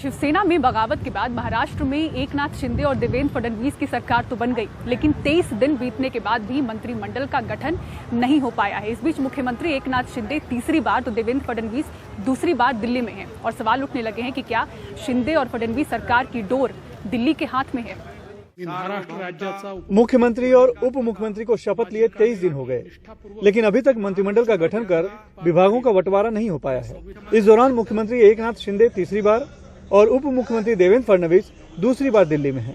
शिवसेना में बगावत के बाद महाराष्ट्र में एकनाथ शिंदे और देवेंद्र फडणवीस की सरकार तो बन गई, लेकिन 23 दिन बीतने के बाद भी मंत्रिमंडल का गठन नहीं हो पाया है। इस बीच मुख्यमंत्री एकनाथ शिंदे तीसरी बार तो देवेंद्र फडणवीस दूसरी बार दिल्ली में हैं और सवाल उठने लगे हैं कि क्या शिंदे और फडणवीस सरकार की डोर दिल्ली के हाथ में है। मुख्यमंत्री और उप मुख्यमंत्री को शपथ लिए 23 दिन हो गए, लेकिन अभी तक मंत्रिमंडल का गठन कर विभागों का बंटवारा नहीं हो पाया है। इस दौरान मुख्यमंत्री एकनाथ शिंदे तीसरी बार और उप मुख्यमंत्री देवेंद्र फडणवीस दूसरी बार दिल्ली में हैं।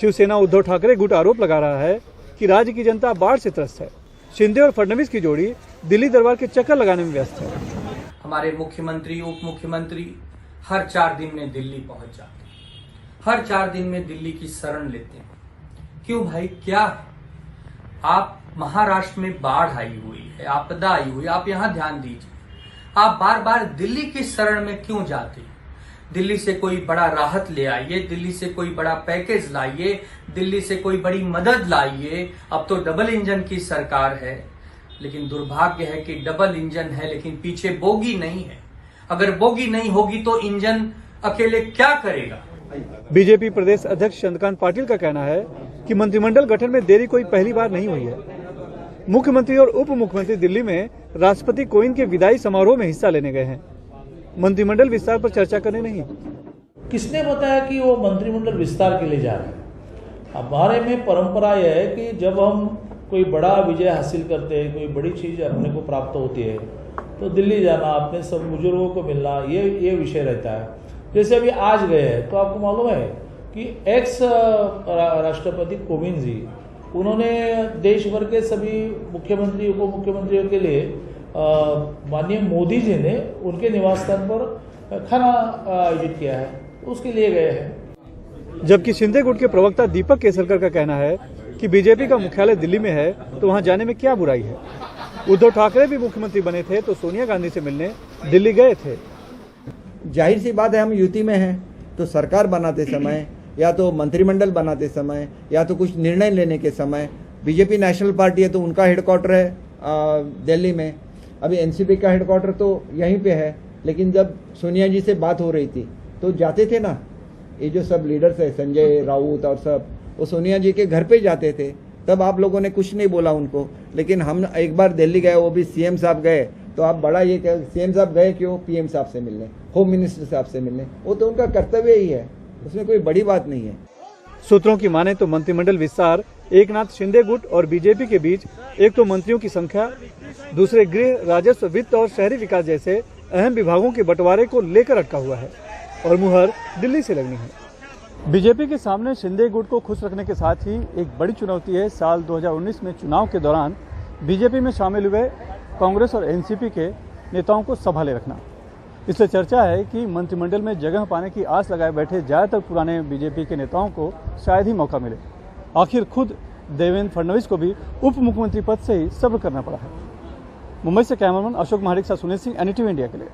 शिवसेना उद्धव ठाकरे गुट आरोप लगा रहा है कि राज्य की जनता बाढ़ से त्रस्त है। शिंदे और फडणवीस की जोड़ी दिल्ली दरबार के चक्कर लगाने में व्यस्त है। हमारे मुख्यमंत्री उप मुख्यमंत्री हर 4 दिन में दिल्ली पहुंच जाते हैं, हर 4 दिन में दिल्ली की शरण लेते हैं। क्यों भाई, क्या है? आप महाराष्ट्र में बाढ़ आई हुई है, आपदा आई हुई, आप यहाँ ध्यान दीजिए। आप बार बार दिल्ली की शरण में क्यों जाते हैं? दिल्ली से कोई बड़ा राहत ले आइए, दिल्ली से कोई बड़ा पैकेज लाइए, दिल्ली से कोई बड़ी मदद लाइए। अब तो डबल इंजन की सरकार है, लेकिन दुर्भाग्य है कि डबल इंजन है लेकिन पीछे बोगी नहीं है। अगर बोगी नहीं होगी तो इंजन अकेले क्या करेगा? बीजेपी प्रदेश अध्यक्ष चंद्रकांत पाटिल का कहना है कि मंत्रिमंडल गठन में देरी कोई पहली बार नहीं हुई है। मुख्यमंत्री और उप मुख्यमंत्री दिल्ली में राष्ट्रपति कोविंद के विदाई समारोह में हिस्सा लेने गए हैं, मंत्रिमंडल विस्तार पर चर्चा करने नहीं। किसने बताया कि वो मंत्रिमंडल विस्तार के लिए जा रहे हैं? हमारे में परंपरा यह है कि जब हम कोई बड़ा विजय हासिल करते हैं, कोई बड़ी चीज अपने को प्राप्त होती है, तो दिल्ली जाना, अपने सब बुजुर्गों को मिलना, ये विषय रहता है। जैसे अभी आज गए हैं तो आपको मालूम है कि एक्स राष्ट्रपति कोविंद जी, उन्होंने देश भर के सभी मुख्यमंत्री उप मुख्यमंत्रियों के लिए माननीय मोदी जी ने उनके निवास स्थान पर खाना आयोजित किया है, तो उसके लिए गए हैं। जबकि शिंदे गुट के प्रवक्ता दीपक केसरकर का कहना है कि बीजेपी का मुख्यालय दिल्ली में है तो वहां जाने में क्या बुराई है। उद्धव ठाकरे भी मुख्यमंत्री बने थे तो सोनिया गांधी से मिलने दिल्ली गए थे। जाहिर सी बात है, हम यूती में हैं तो सरकार बनाते समय या तो मंत्रिमंडल बनाते समय या तो कुछ निर्णय लेने के समय, बीजेपी नेशनल पार्टी है तो उनका हेडक्वार्टर है दिल्ली में। अभी एनसीपी का हेडक्वार्टर तो यहीं पे है, लेकिन जब सोनिया जी से बात हो रही थी तो जाते थे ना, ये जो सब लीडर्स है, संजय राउत और सब, वो सोनिया जी के घर पे जाते थे। तब आप लोगों ने कुछ नहीं बोला उनको, लेकिन हम एक बार दिल्ली गए, वो भी सीएम साहब गए, तो आप बड़ा ये कह, सीएम साहब गए क्यों? पीएम साहब से मिलने, होम मिनिस्टर साहब से मिलने, वो तो उनका कर्तव्य ही है, उसमें कोई बड़ी बात नहीं है। सूत्रों की माने तो मंत्रिमंडल विस्तार एकनाथ शिंदे गुट और बीजेपी के बीच एक तो मंत्रियों की संख्या, दूसरे गृह, राजस्व, वित्त और शहरी विकास जैसे अहम विभागों के बंटवारे को लेकर अटका हुआ है और मुहर दिल्ली से लगनी है। बीजेपी के सामने शिंदे गुट को खुश रखने के साथ ही एक बड़ी चुनौती है साल 2019 में चुनाव के दौरान बीजेपी में शामिल हुए कांग्रेस और एनसीपी के नेताओं को संभाले रखना। इससे चर्चा है कि मंत्रिमंडल में जगह पाने की आस लगाए बैठे ज्यादातर पुराने बीजेपी के नेताओं को शायद ही मौका मिले। आखिर खुद देवेंद्र फडणवीस को भी उप मुख्यमंत्री पद से ही सब्र करना पड़ा है। मुंबई से कैमरामैन अशोक महाडिक के साथ सुनील सिंह, एनडीटीवी इंडिया के लिए।